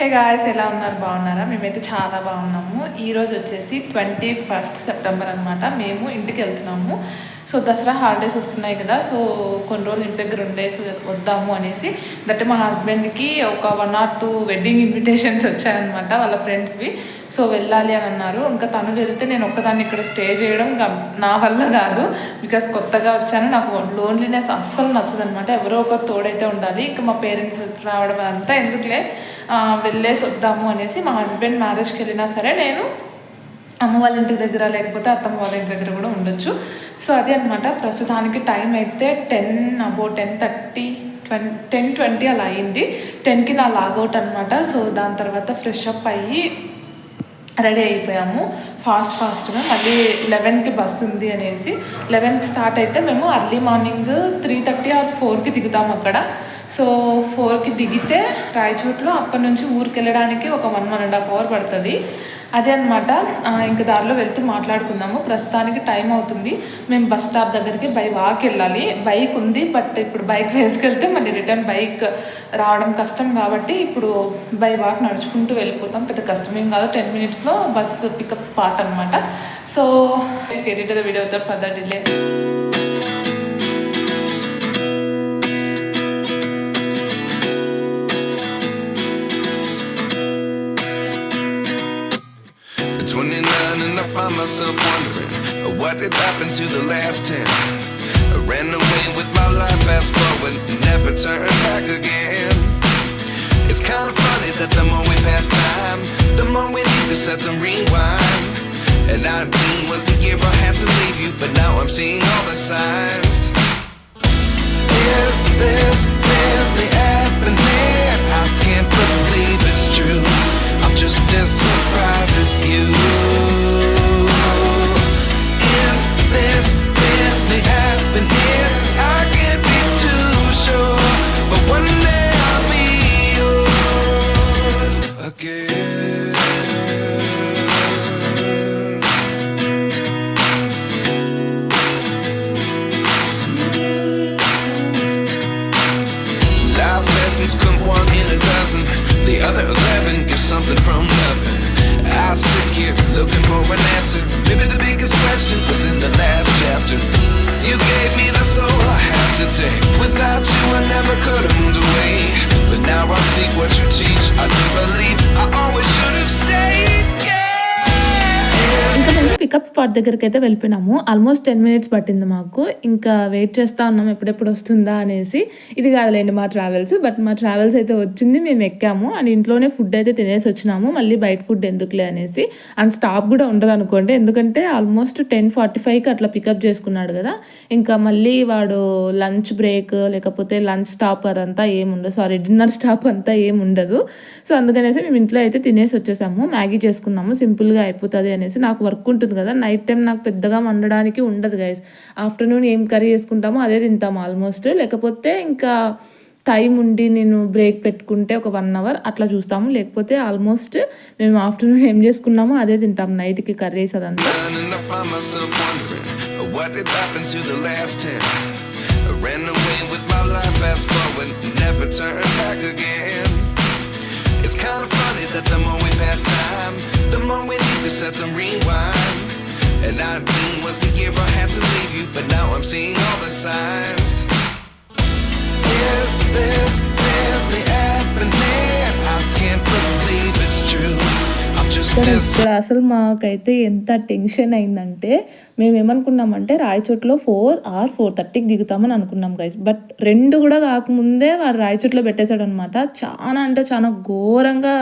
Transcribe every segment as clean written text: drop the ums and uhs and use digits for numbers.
Hey guys, ఎలా ఉన్నారు? బాగున్నారా? మేమైతే చాలా బాగున్నాము. ఈరోజు వచ్చేసి 21 సెప్టెంబర్ అనమాట. మేము ఇంటికి వెళ్తున్నాము. సో దసరా హాలిడేస్ వస్తున్నాయి కదా, సో కొన్ని రోజులు ఇంటి దగ్గర ఉండేసి వద్దాము అనేసి. దట్ మా హస్బెండ్కి ఒక 1 or 2 వెడ్డింగ్ ఇన్విటేషన్స్ వచ్చాయన్నమాట వాళ్ళ ఫ్రెండ్స్వి. సో వెళ్ళాలి అని అన్నారు. ఇంకా తను వెళ్తే నేను ఒక్కదాన్ని ఇక్కడ స్టే చేయడం నా వల్ల కాదు. బికాస్ కొత్తగా వచ్చాను, నాకు లోన్లీనెస్ అస్సలు నచ్చదు అనమాట. ఎవరో ఒకరు తోడైతే ఉండాలి. ఇంకా మా పేరెంట్స్ రావడం అంతా ఎందుకులే, వెళ్ళేసి వద్దాము అనేసి మా హస్బెండ్ మ్యారేజ్కి వెళ్ళినా సరే నేను అమ్మ వాళ్ళ ఇంటి దగ్గర లేకపోతే అత్తమ్మ వాళ్ళ ఇంటి దగ్గర కూడా ఉండొచ్చు. సో అదే అనమాట. ప్రస్తుతానికి టైం అయితే 10:30 10:20 అలా అయింది. 10కి నా లాగౌట్ అనమాట. సో దాని తర్వాత ఫ్రెష్ అప్ అయ్యి రెడీ అయిపోయాము ఫాస్ట్గా. మళ్ళీ 11కి బస్సు ఉంది అనేసి 11కి స్టార్ట్ అయితే మేము అర్లీ మార్నింగ్ 3:30 or 4కి దిగుతాము అక్కడ. సో 4కి దిగితే రాయచోట్లో అక్కడ నుంచి ఊరికి వెళ్ళడానికి ఒక 1.5 hour పడుతుంది. అదే అనమాట. ఇంక దారిలో వెళ్తూ మాట్లాడుకుందాము. ప్రస్తుతానికి టైం అవుతుంది. మేము బస్ స్టాప్ దగ్గరికి బై వాక్ వెళ్ళాలి. బైక్ ఉంది, బట్ ఇప్పుడు బైక్ వేసుకెళ్తే మళ్ళీ రిటర్న్ బైక్ రావడం కష్టం కాబట్టి ఇప్పుడు బై వాక్ నడుచుకుంటూ వెళ్ళిపోతాం. పెద్ద కష్టమేం కాదు. 10 minutesలో బస్ పికప్ స్పాట్ అనమాట. So get into the video without further delay. Find myself wondering what did happen to the last 10. I ran away with my life, fast forward, never turn back again. It's kind of funny that the more we pass time, the more we need to set them rewind. And 19 was the year I had to leave you, but now I'm seeing all the signs. Is this really happening? I can't believe it's true. I'm just as surprised as you. Is this really happening? I can't be too sure, but one day I'll be yours again. Life lessons come 1 in a dozen. The other 11 get something from nothing. I sit here looking for an answer. Maybe the biggest question was in the last chapter. You gave me the soul I have today. Without you I never could have moved away. But now I see what you teach. I do believe I always should have stayed. ఇంకా మేము pickup spot దగ్గరికి అయితే వెళ్ళిపోయినాము. Almost 10 minutes పట్టింది మాకు. ఇంకా wait చేస్తూ ఉన్నాం ఎప్పుడెప్పుడు వస్తుందా అనేసి. ఇది కాదులేండి మా ట్రావెల్స్, బట్ మా ట్రావెల్స్ అయితే వచ్చింది, మేము ఎక్కాము అండ్ ఇంట్లోనే ఫుడ్ అయితే తినేసి వచ్చినాము. మళ్ళీ బయట ఫుడ్ ఎందుకులే అనేసి. అండ్ స్టాప్ కూడా ఉండదు అనుకోండి, ఎందుకంటే ఆల్మోస్ట్ 10:45కి అట్లా పికప్ చేసుకున్నాడు కదా. ఇంకా మళ్ళీ వాడు లంచ్ బ్రేక్ లేకపోతే లంచ్ స్టాప్ అదంతా ఏముండదు, డిన్నర్ స్టాప్ అంతా ఏముండదు. సో అందుకనేసి మేము ఇంట్లో అయితే తినేసి వచ్చేసాము. మ్యాగీ చేసుకున్నాము, సింపుల్గా అయిపోతుంది అనేసి. నాకు వర్క్ ఉంటుంది కదా, నైట్ టైం నాకు పెద్దగా వండడానికి ఉండదు గైస్. ఆఫ్టర్నూన్ ఏం కర్రీ చేసుకుంటామో అదే తింటాము ఆల్మోస్ట్. లేకపోతే ఇంకా టైం ఉండి నేను బ్రేక్ పెట్టుకుంటే ఒక 1 hour అట్లా చూస్తాము. లేకపోతే ఆల్మోస్ట్ మేము ఆఫ్టర్నూన్ ఏం చేసుకున్నామో అదే తింటాము నైట్కి కర్రీస్ అదంతా. It's kind of funny that the more we pass time, the more we need to set them rewind. And 19 was the year I had to leave you, but now I'm seeing all the signs. Is this really happening? I can't believe it's true. ఇక్కడ అసలు మాకైతే ఎంత tension అయిందంటే, మేము ఏమనుకున్నామంటే రాయచోట్లో 4 or 4:30కి దిగుతామని అనుకున్నాం guys. But 2 కూడా కాకముందే వాడు రాయచోట్లో పెట్టేశాడు అనమాట. చాలా అంటే చాలా ఘోరంగా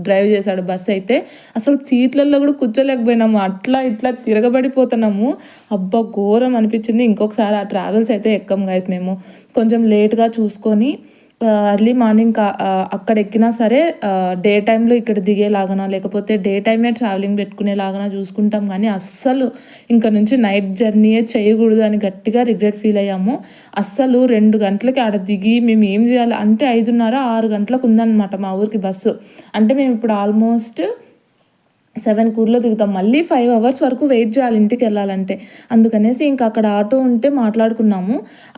డ్రైవ్ చేశాడు బస్ అయితే. అసలు సీట్లలో కూడా కూర్చోలేకపోయినాము, అట్లా ఇట్లా తిరగబడిపోతున్నాము. అబ్బా ఘోరం అనిపించింది. ఇంకొకసారి ఆ ట్రావెల్స్ అయితే ఎక్కం గైస్. మేము కొంచెం లేట్గా చూసుకొని అర్లీ మార్నింగ్ అక్కడ ఎక్కినా సరే డే టైంలో ఇక్కడ దిగేలాగనా లేకపోతే డే టైమే ట్రావెలింగ్ పెట్టుకునేలాగా చూసుకుంటాం. కానీ అస్సలు ఇంకా నుంచి నైట్ జర్నీయే చేయకూడదు అని గట్టిగా రిగ్రెట్ ఫీల్ అయ్యాము. అస్సలు 2 గంటలకి ఆడ దిగి మేము ఏం చేయాలి అంటే 5:30 6 గంటలకు ఉందన్నమాట మా ఊరికి బస్సు. అంటే మేము ఇప్పుడు ఆల్మోస్ట్ 7 ఊర్లో దిగుతాం. మళ్ళీ 5 అవర్స్ వరకు వెయిట్ చేయాలి ఇంటికి వెళ్ళాలంటే. అందుకనేసి ఇంకా అక్కడ ఆటో ఉంటే మాట్లాడుకున్నాము.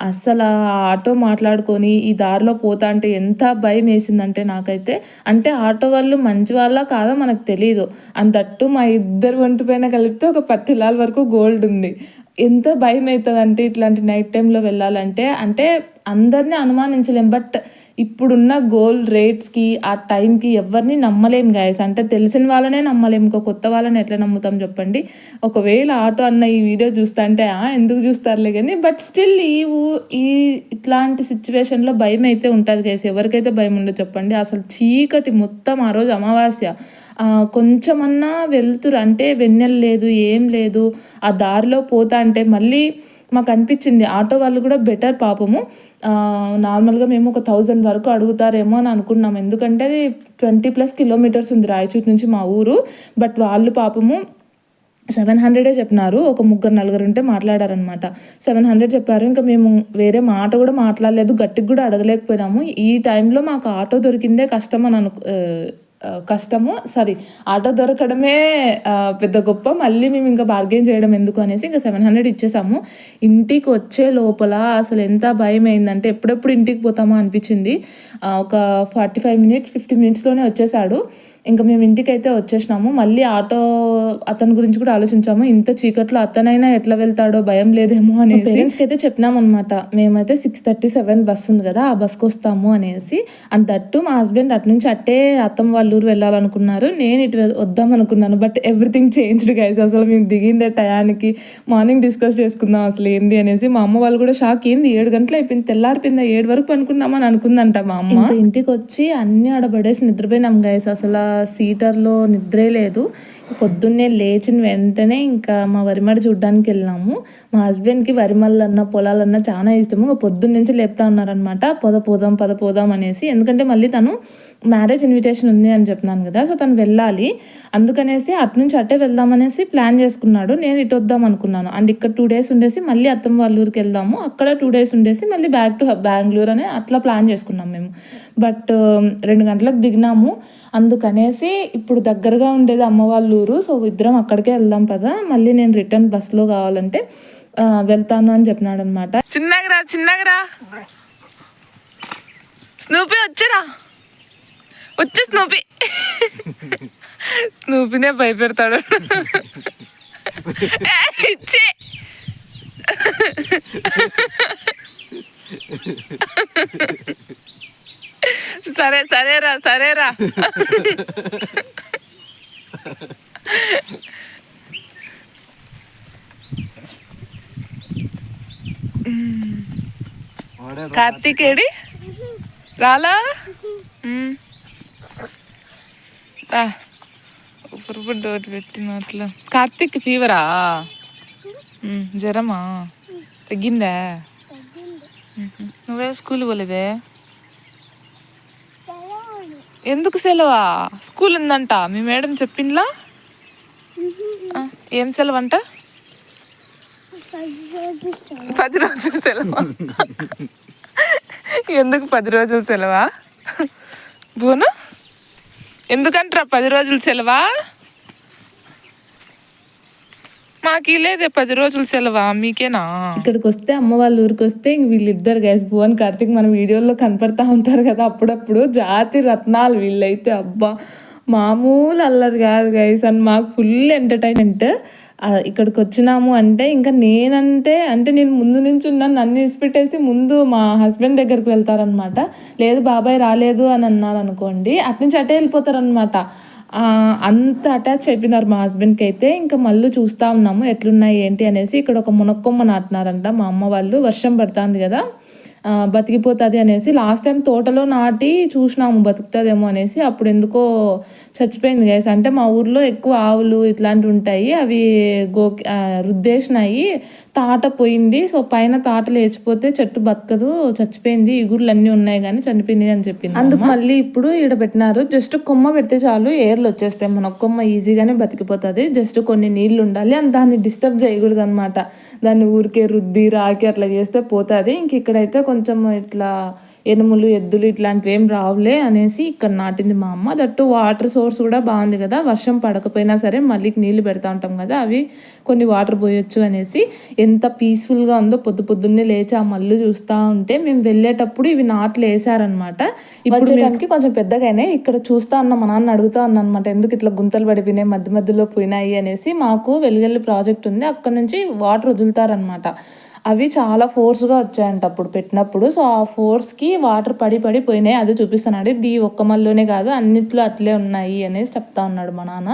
అస్సలు ఆ ఆటో మాట్లాడుకొని ఈ దారిలో పోతా అంటే ఎంత భయం వేసిందంటే నాకైతే. అంటే ఆటో వాళ్ళు మంచి వాళ్ళ కాదో మనకు తెలీదు. అంతట్టు మా ఇద్దరు ఒంటి పైన కలిపితే ఒక 10 తులాల వరకు గోల్డ్ ఉంది. ఎంత భయం అవుతుందంటే ఇట్లాంటి నైట్ టైంలో వెళ్ళాలంటే. అంటే అందరినీ అనుమానించలేం. బట్ ఇప్పుడున్న గోల్డ్ రేట్స్కి ఆ టైంకి ఎవరిని నమ్మలేం గైస్. అంటే తెలిసిన వాళ్ళనే నమ్మలేం, ఇంకో కొత్త వాళ్ళని ఎట్లా నమ్ముతాం చెప్పండి. ఒకవేళ ఆటో అన్న ఈ వీడియో చూస్తా అంటే ఎందుకు చూస్తారులే కానీ, బట్ స్టిల్ ఈ ఇట్లాంటి సిచ్యువేషన్లో భయం అయితే ఉంటుంది గైస్. ఎవరికైతే భయం ఉండదు చెప్పండి. అసలు చీకటి మొత్తం ఆ రోజు అమావాస్య. కొంచెమన్నా వెళ్తురు అంటే వెన్నెల లేదు, ఏం లేదు. ఆ దారిలో పోతా అంటే మళ్ళీ మాకు అనిపించింది ఆటో వాళ్ళు కూడా బెటర్ పాపము. నార్మల్గా మేము ఒక 1000 వరకు అడుగుతారేమో అని అనుకున్నాం. ఎందుకంటే అది 20+ కిలోమీటర్స్ ఉంది రాయచూటి నుంచి మా ఊరు. బట్ వాళ్ళు పాపము 700 చెప్పినారు. ఒక 3-4 ఉంటే మాట్లాడారనమాట. 700 చెప్పారు. ఇంకా మేము వేరే మాట కూడా మాట్లాడలేదు, గట్టికి కూడా అడగలేకపోయినాము. ఈ టైంలో మాకు ఆటో దొరికిందే కష్టం అని ఆటో దొరకడమే పెద్ద గొప్ప. మళ్ళీ మేము ఇంకా బార్గెన్ చేయడం ఎందుకు అనేసి ఇంకా 700 ఇచ్చేసాము. ఇంటికి వచ్చే లోపల అసలు ఎంత భయం అయిందంటే ఎప్పుడెప్పుడు ఇంటికి పోతామో అనిపించింది. ఒక 45 మినిట్స్ 50 మినిట్స్లోనే వచ్చేసాడు. ఇంకా మేము ఇంటికి అయితే వచ్చేసినాము. మళ్ళీ ఆటో అతని గురించి కూడా ఆలోచించాము. ఇంత చీకట్లో అతనైనా ఎట్లా వెళ్తాడో భయం లేదేమో అనేసి పేరెంట్స్కి అయితే చెప్పినాం అనమాట. మేమైతే 6:37 బస్ ఉంది కదా, ఆ బస్కి వస్తాము అనేసి. అండ్ దట్టు మా హస్బెండ్ అటు నుంచి అట్టే అత్తమ్మ వాళ్ళ ఊరు వెళ్ళాలనుకున్నారు. నేను ఇటు వద్దాం అనుకున్నాను. But everything changed guys. అసలు మేము దిగిండే టయానికి మార్నింగ్ డిస్కస్ చేసుకుందాం అసలు ఏంది అనేసి. మా అమ్మ వాళ్ళు కూడా షాక్. ఏంది 7 గంటలు అయిపోయింది, తెల్లారిపోయిందా, 7 వరకు అనుకున్నామని అనుకుందంట మా అమ్మ. ఇంటికి వచ్చి అన్ని ఆడబడేసి నిద్రపోయినాం గైస్. అసలు సీటర్లో నిద్రే లేదు. పొద్దున్నే లేచిన వెంటనే ఇంకా మా వరిమడి చూడ్డానికి వెళ్ళినాము. మా హస్బెండ్కి వరిమల్లన్న పొలాలన్నా చాలా ఇష్టము. పొద్దున్న నుంచి లేపుతా ఉన్నారనమాట, పద పోదాం అనేసి. ఎందుకంటే మళ్ళీ తను మ్యారేజ్ ఇన్విటేషన్ ఉంది అని చెప్పినాను కదా, సో తను వెళ్ళాలి. అందుకనేసి అటు నుంచి అట్టే వెళ్దామనేసి ప్లాన్ చేసుకున్నాడు. నేను ఇటు వద్దాం అనుకున్నాను. అండ్ ఇక్కడ 2 days ఉండేసి మళ్ళీ అత్తమ్మ వాళ్ళ ఊరికి వెళ్దాము, అక్కడ 2 days ఉండేసి మళ్ళీ బ్యాక్ టు బెంగళూరు అని అట్లా ప్లాన్ చేసుకున్నాం మేము. బట్ 2 గంటలకు దిగినాము. అందుకనేసి ఇప్పుడు దగ్గరగా ఉండేది అమ్మ వాళ్ళ ఊరు, సో ఇద్దరం అక్కడికే వెళ్దాం పదా, మళ్ళీ నేను రిటర్న్ బస్లో కావాలంటే వెళ్తాను అని చెప్పినాడు అనమాట. చిన్నగా స్నూపీ వచ్చి స్నూపీనే భయపెడతాడు. ఇచ్చే సరేరా కార్తీక్ ఏడి రాలా? ఉపురు డోర్ పెట్టిన అట్లా. కార్తీక్ ఫీవరా? జ్వరమా? తగ్గిందా? నువ్వే స్కూల్ పోలేదే? ఎందుకు సెలవా? స్కూల్ ఉందంట మీ మేడం చెప్పిండ్లా? ఏం సెలవు అంట? 10 రోజులు సెలవా? ఎందుకు 10 రోజులు సెలవా? బోనా ఎందుకంటారా 10 రోజులు సెలవా? మాకు లేదే 10 రోజులు సెలవా, మీకేనా? ఇక్కడికి వస్తే అమ్మ వాళ్ళ ఊరికి వస్తే వీళ్ళిద్దరు గైస్, భువన్ కార్తిక్ మన వీడియోలో కనపడతా ఉంటారు కదా అప్పుడప్పుడు. జాతి రత్నాలు వీళ్ళైతే. అబ్బా మామూలు అల్లరి కాదు గైస్. అండ్ మాకు ఫుల్ ఎంటర్టైన్మెంట్. ఇక్కడికి వచ్చినాము అంటే ఇంకా అంటే నేను ముందు నుంచి ఉన్నాను, నన్ను విడిచిపెట్టేసి ముందు మా హస్బెండ్ దగ్గరికి వెళ్తారనమాట. లేదు బాబాయ్ రాలేదు అని అన్నారు అనుకోండి, అట్నుంచి అటే వెళ్ళిపోతారనమాట. అంత అటాచ్ అయిపోయినారు మా హస్బెండ్కి అయితే. ఇంకా మళ్ళీ చూస్తూ ఉన్నాము ఎట్లున్నాయి ఏంటి అనేసి. ఇక్కడ ఒక మునక్కొమ్మ నాటినారంట మా అమ్మ వాళ్ళు. వర్షం పడుతుంది కదా, బతికిపోతుంది అనేసి. లాస్ట్ టైం తోటలో నాటి చూసినాము బతుకుతుందేమో అనేసి, అప్పుడు ఎందుకో చచ్చిపోయింది గైస్. అంటే మా ఊర్లో ఎక్కువ ఆవులు ఇట్లాంటివి ఉంటాయి, అవి రుద్దేసినాయి, తాట పోయింది. సో పైన తాట లేచిపోతే చెట్టు బతకదు, చచ్చిపోయింది, ఇగుర్లు అన్నీ ఉన్నాయి కానీ చనిపోయింది అని చెప్పింది. అందుకు మళ్ళీ ఇప్పుడు ఈడ పెట్టినారు. జస్ట్ కొమ్మ పెడితే చాలు, ఏర్లు వచ్చేస్తాయి. మన కొమ్మ ఈజీగానే బతికిపోతుంది. జస్ట్ కొన్ని నీళ్ళు ఉండాలి, అని దాన్ని డిస్టర్బ్ చేయకూడదు అనమాట. దాన్ని ఊరికే రుద్ది రాకి అట్లా చేస్తే పోతుంది. ఇంక ఇక్కడైతే కొంచెం ఇట్లా ఎనుములు ఎద్దులు ఇట్లాంటివి ఏం రావులే అనేసి ఇక్కడ నాటింది మా అమ్మ. దట్టు వాటర్ సోర్స్ కూడా బాగుంది కదా, వర్షం పడకపోయినా సరే మళ్ళీ నీళ్ళు పెడతా ఉంటాం కదా, అవి కొన్ని వాటర్ పోయొచ్చు అనేసి ఎంత పీస్ఫుల్గా ఉందో. పొద్దున్నే లేచి ఆ మల్లు చూస్తూ ఉంటే మేము వెళ్ళేటప్పుడు ఇవి నాట్లు వేసారనమాట. ఇప్పుడు దానికి కొంచెం పెద్దగానే ఇక్కడ చూస్తా ఉన్న మా నాన్న అడుగుతా ఉన్నా అనమాట, ఎందుకు ఇట్లా గుంతలు పడిపోయినాయి మధ్యలో పోయినాయి అనేసి. మాకు వెలుగెల్లి ప్రాజెక్ట్ ఉంది, అక్కడ నుంచి వాటర్ వదులుతారనమాట. అవి చాలా ఫోర్స్గా వచ్చాయంట అప్పుడు పెట్టినప్పుడు. సో ఆ ఫోర్స్కి వాటర్ పడి పోయినాయి. అది చూపిస్తున్నాడు. ఇది ఒక్క మల్లోనే కాదు, అన్నిట్లో అట్లే ఉన్నాయి అనేసి చెప్తా ఉన్నాడు మా నాన్న.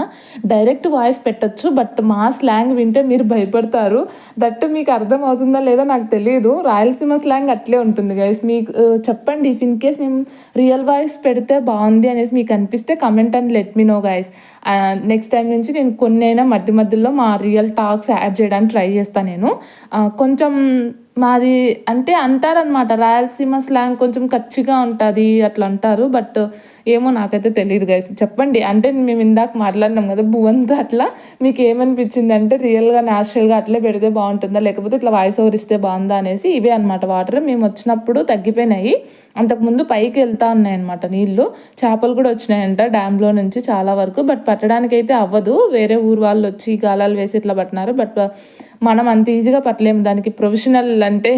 డైరెక్ట్ వాయిస్ పెట్టచ్చు, బట్ మా స్లాంగ్ వింటే మీరు భయపడతారు. దట్టు మీకు అర్థం అవుతుందా లేదా నాకు తెలియదు. రాయలసీమ స్లాంగ్ అట్లే ఉంటుంది గైస్. మీకు చెప్పండి, ఇఫ్ ఇన్ కేస్ మేము రియల్ వాయిస్ పెడితే బాగుంది అనేసి మీకు అనిపిస్తే comment and let me know guys. Next time నుంచి నేను కొన్ని అయినా మధ్యలో మా రియల్ టాక్స్ యాడ్ చేయడానికి ట్రై చేస్తాను. నేను కొంచెం మాది అంటే అంటారనమాట, రాయలసీమ స్లాంగ్ కొంచెం కచ్చిగా ఉంటుంది అట్లా అంటారు. బట్ ఏమో నాకైతే తెలియదు గైస్. చెప్పండి, అంటే మేము ఇందాక మాట్లాడినాం కదా భువంతో, అట్లా మీకు ఏమనిపించింది అంటే రియల్గా న్యాచురల్గా అట్లే పెడితే బాగుంటుందా లేకపోతే ఇట్లా వాయిస్ ఓవర్ ఇస్తే బాగుందా అనేసి. ఇవే అనమాట వాటర్. మేము వచ్చినప్పుడు తగ్గిపోయినాయి, అంతకుముందు పైకి వెళ్తా ఉన్నాయన్నమాట నీళ్ళు. చేపలు కూడా వచ్చినాయంట డ్యామ్లో నుంచి చాలా వరకు. బట్ పట్టడానికి అయితే అవ్వదు, వేరే ఊరు వాళ్ళు వచ్చి గాలాలు వేసి ఇట్లా పట్టినారు. బట్ మనం అంత ఈజీగా పట్టలేము, దానికి ప్రొఫెషనల్ అంటే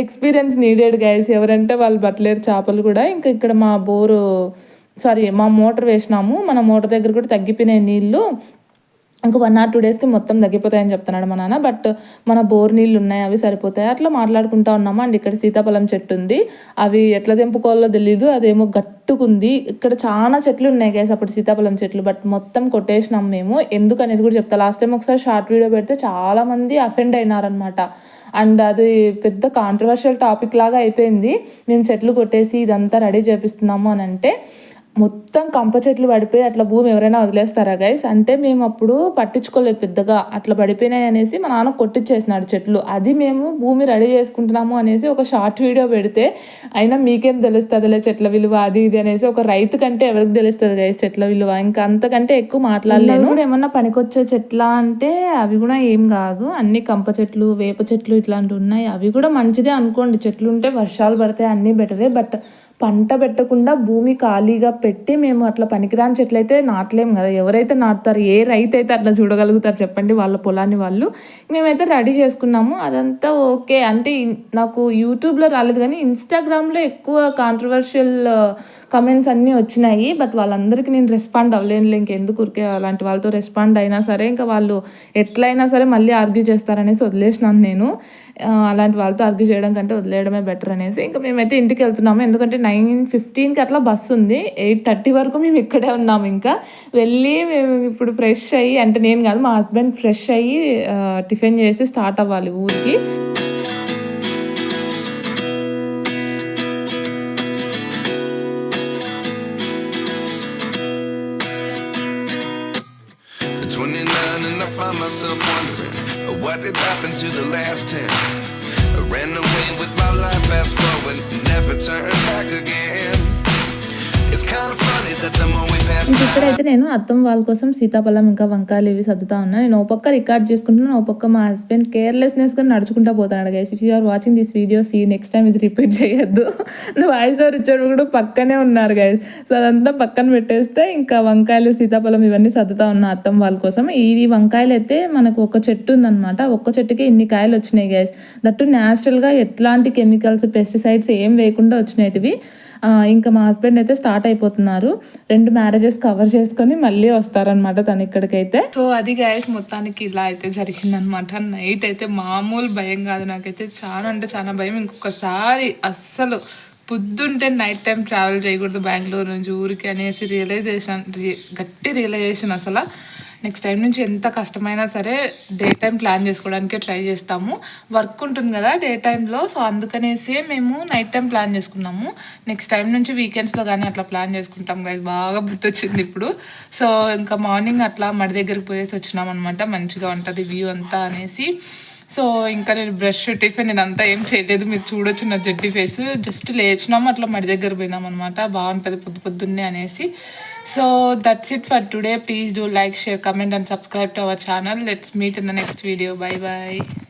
ఎక్స్పీరియన్స్ నీడెడ్ గైస్. ఎవరంటే వాళ్ళు పట్టలేరు చేపలు కూడా. ఇంకా ఇక్కడ మా మోటార్ వేసినాము, మన మోటార్ దగ్గర కూడా తగ్గిపోయినాయి నీళ్ళు. ఇంకా 1 or 2 daysకి మొత్తం తగ్గిపోతాయని చెప్తున్నాడు మా నాన్న. బట్ మన బోర్ నీళ్ళు ఉన్నాయి, అవి సరిపోతాయి. అట్లా మాట్లాడుకుంటా ఉన్నాము. అండ్ ఇక్కడ సీతాఫలం చెట్టు ఉంది, అవి ఎట్లా తెంపుకోవాలో తెలీదు, అదేమో గట్టుకుంది. ఇక్కడ చాలా చెట్లు ఉన్నాయి గైస్ అప్పుడు సీతాఫలం చెట్లు, బట్ మొత్తం కొట్టేసినాం మేము. ఎందుకు అనేది కూడా చెప్తా. లాస్ట్ టైం ఒకసారి షార్ట్ వీడియో పెడితే చాలా మంది అఫెండ్ అయినారనమాట. అండ్ అది పెద్ద కాంట్రవర్షియల్ టాపిక్ లాగా అయిపోయింది. మేము చెట్లు కొట్టేసి ఇదంతా రెడీ చేపిస్తున్నాము అని అంటే. మొత్తం కంప చెట్లు పడిపోయి అట్లా భూమి ఎవరైనా వదిలేస్తారా గైస్? అంటే మేము అప్పుడు పట్టించుకోలేదు పెద్దగా, అట్లా పడిపోయినాయి అనేసి మా నాన్న కొట్టించేసినాడు చెట్లు. అది మేము భూమి రెడీ చేసుకుంటున్నాము అనేసి ఒక షార్ట్ వీడియో పెడితే, అయినా మీకేం తెలుస్తుందిలే చెట్ల విలువ అది ఇది అనేసి. ఒక రైతు కంటే ఎవరికి తెలుస్తుంది గైస్ చెట్ల విలువ? ఇంకా అంతకంటే ఎక్కువ మాట్లాడలేను. కూడా ఏమన్నా పనికొచ్చే చెట్ల అంటే అవి కూడా ఏం కాదు, అన్ని కంప చెట్లు వేప చెట్లు ఇట్లాంటివి ఉన్నాయి. అవి కూడా మంచిదే అనుకోండి, చెట్లు ఉంటే వర్షాలు పడితే అన్నీ బెటరే. బట్ పంట పెట్టకుండా భూమి ఖాళీగా పెట్టి మేము అట్లా పనికిరాని చెట్లు అయితే నాటలేము కదా. ఎవరైతే నాటుతారు? ఏ రైతు అయితే అట్లా చూడగలుగుతారు చెప్పండి వాళ్ళ పొలాన్ని వాళ్ళు. మేమైతే రెడీ చేసుకున్నాము, అదంతా ఓకే. అంటే నాకు యూట్యూబ్లో రాలేదు కానీ ఇన్స్టాగ్రామ్లో ఎక్కువ కాంట్రవర్షియల్ కమెంట్స్ అన్నీ వచ్చినాయి. బట్ వాళ్ళందరికీ నేను రెస్పాండ్ అవ్వలేనులే, ఇంకెందుకు ఊరికే అలాంటి వాళ్ళతో రెస్పాండ్ అయినా సరే ఇంకా వాళ్ళు ఎట్లయినా సరే మళ్ళీ ఆర్గ్యూ చేస్తారనేసి వదిలేసినాను నేను. అలాంటి వాళ్ళతో ఆర్గ్యూ చేయడం కంటే వదిలేయడమే బెటర్ అనేసి ఇంకా మేమైతే ఇంటికి వెళ్తున్నాము. ఎందుకంటే 9:15కి అట్లా బస్సు ఉంది, 8:30 వరకు మేము ఇక్కడే ఉన్నాము. ఇంకా వెళ్ళి మేము ఇప్పుడు ఫ్రెష్ అయ్యి, అంటే నేను కాదు మా హస్బెండ్ ఫ్రెష్ అయ్యి టిఫిన్ చేసి స్టార్ట్ అవ్వాలి ఊరికి. Find myself wondering what did happen to the last 10. I ran away with my life, fast forward, never turn back again. It's kind of funny that the more we pass time. ఇక్కడైతే నేను అత్తం వాళ్ళ కోసం సీతాఫలం ఇంకా వంకాయలు ఇవి సర్దుతా ఉన్నా. నేను ఓ పక్క రికార్డ్ చేసుకుంటున్నాను, ఓ పక్క మా హస్బెండ్ కేర్లెస్నెస్గా నడుచుకుంటా పోతున్నాడు guys. If you are watching this video see next time ఇది రిపీట్ చేయొద్దు. వాయిస్ ఓవర్ ఇచ్చాడు కూడా పక్కనే ఉన్నారు గైస్. సో అదంతా పక్కన పెట్టేస్తే ఇంకా వంకాయలు సీతాఫలం ఇవన్నీ సర్దుతా ఉన్నా అత్తం వాళ్ళ కోసం. ఈ వంకాయలు అయితే మనకు ఒక చెట్టు ఉందన్నమాట, ఒక్క చెట్టుకి ఇన్ని కాయలు వచ్చినాయి గైస్. దట్టు న్యాచురల్గా ఎట్లాంటి కెమికల్స్ పెస్టిసైడ్స్ ఏం వేయకుండా వచ్చినవి. ఇంకా మా హస్బెండ్ అయితే స్టార్ట్ అయిపోతున్నారు, 2 మ్యారేజెస్ కవర్ చేసుకొని మళ్ళీ వస్తారనమాట తను ఇక్కడికైతే. సో అది గైస్ మొత్తానికి ఇలా అయితే జరిగిందనమాట. నైట్ అయితే మామూలు భయం కాదు, నాకైతే చాలా అంటే చాలా భయం. ఇంకొకసారి అస్సలు పొద్దుంటే నైట్ టైం ట్రావెల్ చేయకూడదు బెంగళూరు నుంచి ఊరికి అనేసి గట్టి రియలైజేషన్. అసలు నెక్స్ట్ టైం నుంచి ఎంత కష్టమైనా సరే డే టైం ప్లాన్ చేసుకోవడానికే ట్రై చేస్తాము. వర్క్ ఉంటుంది కదా డే టైంలో, సో అందుకనేసి మేము నైట్ టైం ప్లాన్ చేసుకున్నాము. నెక్స్ట్ టైం నుంచి వీకెండ్స్లో కానీ అట్లా ప్లాన్ చేసుకుంటాం గైస్. బాగా గుర్తొచ్చింది ఇప్పుడు. సో ఇంకా మార్నింగ్ అట్లా మడి దగ్గరికి పోయేసి వచ్చినాం అనమాట, మంచిగా ఉంటుంది వ్యూ అంతా అనేసి. సో ఇంకా నేను బ్రష్ టిఫిన్ ఇదంతా ఏం చేయలేదు, మీరు చూడొచ్చు నా జడ్డి ఫేస్. జస్ట్ లేచినాము అట్లా మడి దగ్గర పోయినాం అనమాట, బాగుంటుంది పొద్దున్నే అనేసి. So that's it for today. Please do like, share, comment and subscribe to our channel. Let's meet in the next video. Bye bye.